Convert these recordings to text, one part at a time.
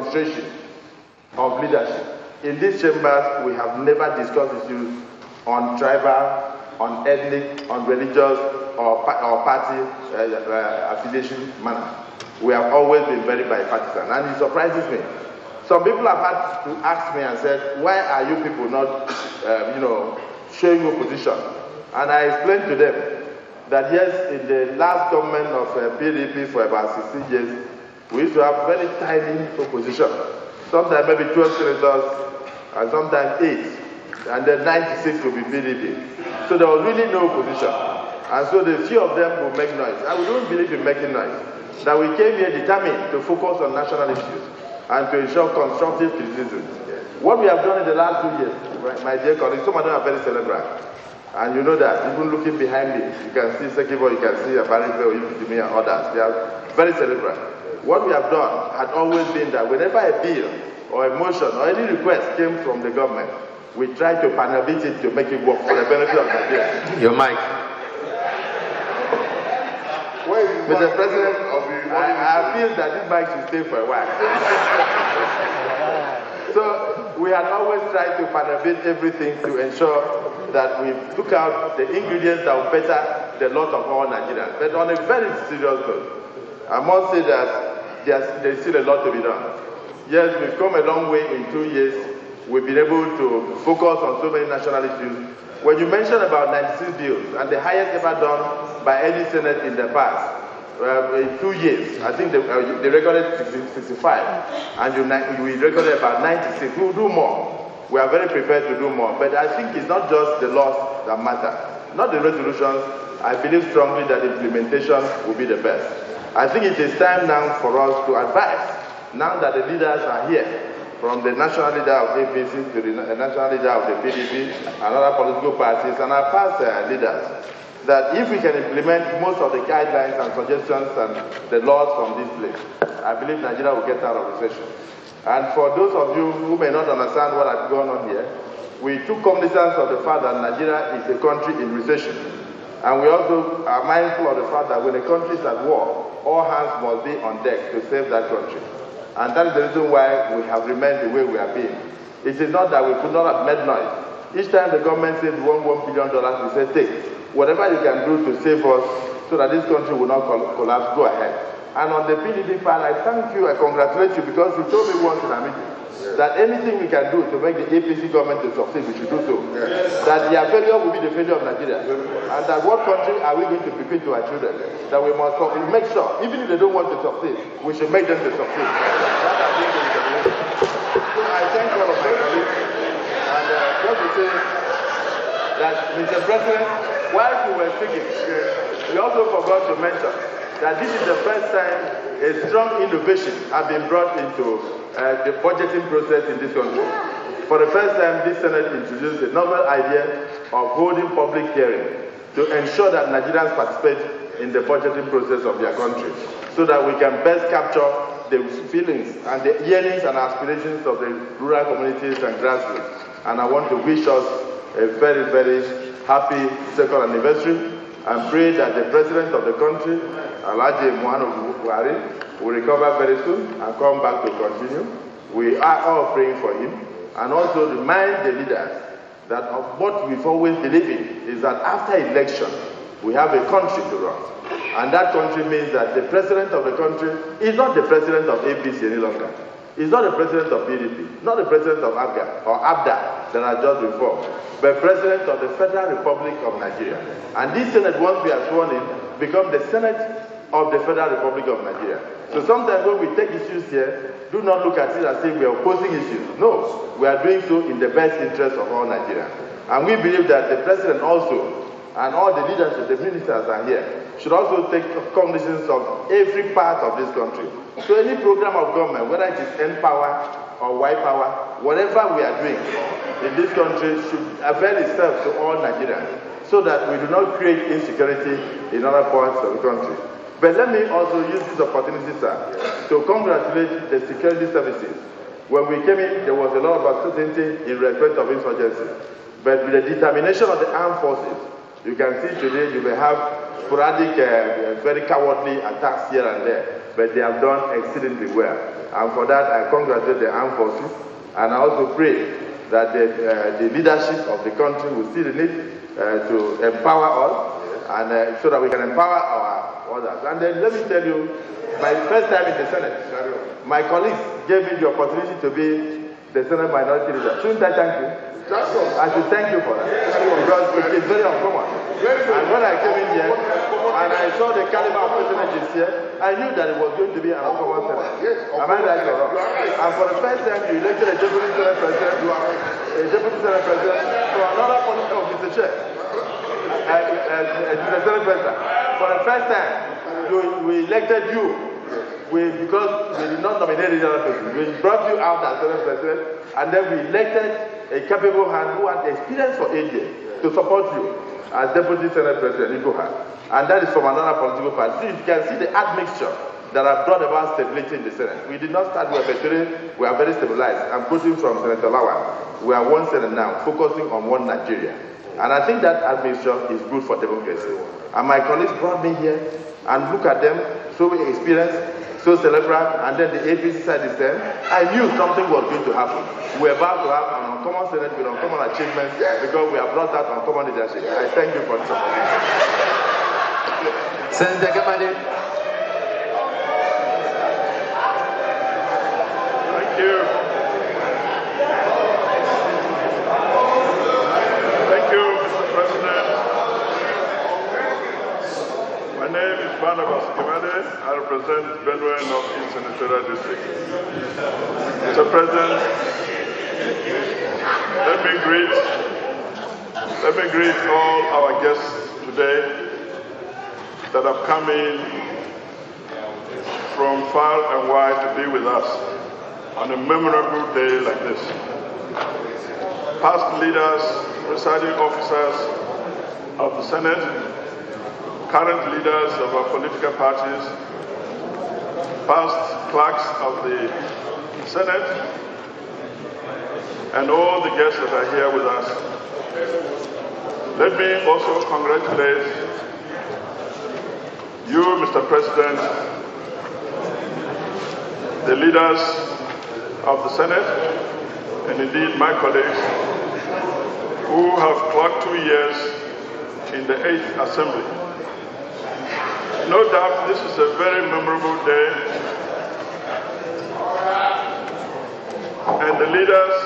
demonstration of leadership. In these chambers, we have never discussed issues on tribal, on ethnic, on religious, or party affiliation manner. We have always been very bipartisan, and it surprises me. Some people have had to ask me and said, why are you people not, showing opposition? And I explained to them that yes, in the last government of PDP for about 16 years, we used to have very tiny opposition. Sometimes maybe 12 senators, and sometimes 8, and then 96 will be PDP. So there was really no opposition. And so the few of them will make noise. And we don't believe in making noise. That we came here determined to focus on national issues and to ensure constructive criticism. What we have done in the last 2 years, my dear colleagues, some of them are very celebrant. And you know that, even looking behind me, you can see Sekibo, you can see Apariko, Yusufimi, and others. They are very celebrant. What we have done had always been that whenever a bill or a motion or any request came from the government, we tried to panabit it to make it work for the benefit of Nigeria. Your mic. Mr. President, I feel that this mic should stay for a while. So we had always tried to panabit everything to ensure that we took out the ingredients that will better the lot of all Nigerians. But on a very serious note, I must say that there's still a lot to be done. Yes, we've come a long way in 2 years. We've been able to focus on so many national issues. When you mention about 96 bills, and the highest ever done by any Senate in the past, in 2 years, I think they recorded 65, and we recorded about 96. We'll do more. We are very prepared to do more, but I think it's not just the laws that matter, not the resolutions. I believe strongly that implementation will be the best. I think it is time now for us to advise, now that the leaders are here, from the national leader of APC to the national leader of the PDP and other political parties and our past leaders, that if we can implement most of the guidelines and suggestions and the laws from this place, I believe Nigeria will get out of recession. And for those of you who may not understand what has gone on here, we took cognizance of the fact that Nigeria is a country in recession. And we also are mindful of the fact that when a country is at war, all hands must be on deck to save that country. And that is the reason why we have remained the way we have been. It is not that we could not have made noise. Each time the government says we want $1 billion, we say, take whatever you can do to save us so that this country will not collapse, go ahead. And on the PDP part, I thank you, I congratulate you, because you told me once in a meeting that anything we can do to make the APC government to succeed, we should do so. That their failure will be the failure of Nigeria. And that what country are we going to bequeath to our children? That we must make sure, even if they don't want to succeed, we should make them to succeed. So I thank all of my colleagues. And just to say that, Mr. President, while you were speaking, we also forgot to mention that this is the first time a strong innovation has been brought into the budgeting process in this country. For the first time, this Senate introduced a novel idea of holding public hearing to ensure that Nigerians participate in the budgeting process of their country, so that we can best capture the feelings and the yearnings and aspirations of the rural communities and grassroots. And I want to wish us a very, very happy second anniversary, and pray that the President of the country, Alhaji Muhammadu Buhari, will recover very soon and come back to continue. We are all praying for him, and also remind the leaders that of what we've always believed in is that after election, we have a country to run. And that country means that the President of the country is not the President of APC any longer. He's not the President of PDP, not the President of ABGA or ABDA that I just informed, but President of the Federal Republic of Nigeria. And this Senate, once we are sworn in, become the Senate of the Federal Republic of Nigeria. So sometimes when we take issues here, do not look at it as if we are opposing issues. No, we are doing so in the best interest of all Nigerians. And we believe that the President also, and all the leadership, the ministers are here, should also take cognizance of every part of this country. So any program of government, whether it is N power or Y power, whatever we are doing in this country should avail itself to all Nigerians, so that we do not create insecurity in other parts of the country. But let me also use this opportunity, sir, to congratulate the security services. When we came in, there was a lot of uncertainty in respect of insurgency. But with the determination of the armed forces, you can see today you may have sporadic, very cowardly attacks here and there. but they have done exceedingly well. And for that, I congratulate the armed forces, and I also pray that the leadership of the country will see the need to empower us, and so that we can empower our others. And then let me tell you, my first time in the Senate, my colleagues gave me the opportunity to be the Senate Minority Leader. Shouldn't I thank you? I should thank you for that, because it is very uncommon. And when I came in here, and I saw the caliber of personages here, I knew that it was going to be an uncommon Senate. Am I right or wrong? And for the first time, you elected a Deputy Senate President, from another political of Mr. Chair, the Senate President. For the first time, we elected you. Because we did not nominate the other person. We brought you out as Senate President, and then we elected a capable hand who had experience for 8 years to support you as Deputy Senate President, and that is from another political party. So you can see the admixture that have brought about stability in the Senate. We did not start with today. We are very stabilized. I'm quoting from Senator Lawan. We are one Senate now, focusing on one Nigeria. And I think that admixture is good for democracy. And my colleagues brought me here, and look at them, so experienced, so cerebral, and then the APC side is there. I knew something was going to happen. We're about to have an uncommon Senate with uncommon achievements because we have brought out uncommon leadership. I thank you for this opportunity. Senator Gamade. Thank you. Thank you, Mr. President. My name is Barnabas Gamade. I represent Benue North East Senatorial District. Mr. President, let me greet all our guests today that have come in from far and wide to be with us on a memorable day like this. Past leaders, presiding officers of the Senate, current leaders of our political parties, past clerks of the Senate, and all the guests that are here with us. Let me also congratulate you, Mr. President, the leaders of the Senate, and indeed my colleagues, who have clocked 2 years in the 8th Assembly. No doubt this is a very memorable day, and the leaders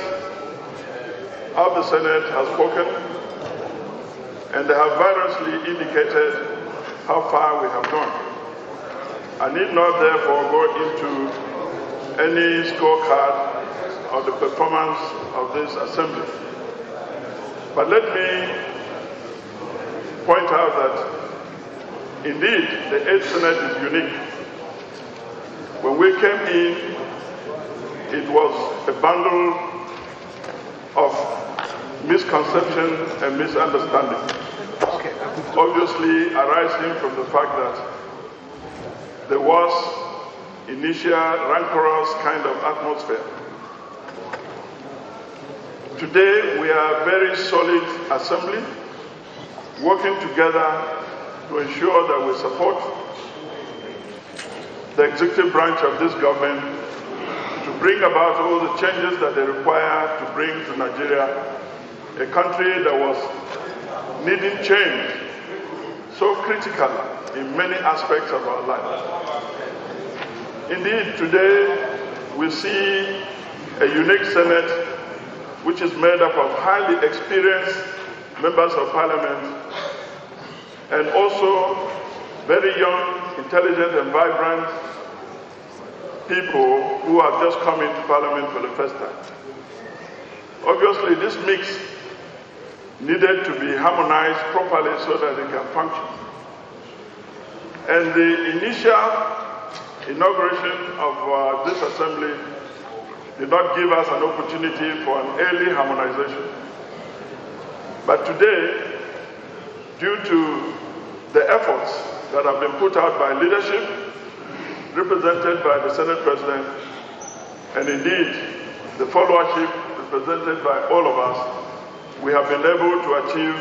of the Senate have spoken, and they have variously indicated how far we have gone. I need not therefore go into any scorecard of the performance of this assembly. But let me point out that indeed the 8th Senate is unique. When we came in, it was a bundle of misconception and misunderstanding. Obviously arising from the fact that there was initial rancorous kind of atmosphere. Today we are a very solid assembly, working together to ensure that we support the executive branch of this government to bring about all the changes that they require to bring to Nigeria, a country that was needing change so critically in many aspects of our life. Indeed, today we see a unique Senate which is made up of highly experienced members of parliament and also very young, intelligent and vibrant people who have just come into parliament for the first time. Obviously, this mix needed to be harmonized properly so that it can function. And the initial inauguration of this assembly did not give us an opportunity for an early harmonization. But today, due to the efforts that have been put out by leadership, represented by the Senate President, and indeed the followership represented by all of us, we have been able to achieve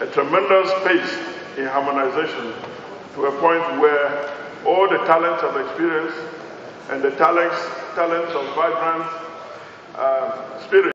a tremendous pace in harmonization to a point where all the talents of experience and the talents of vibrant spirit.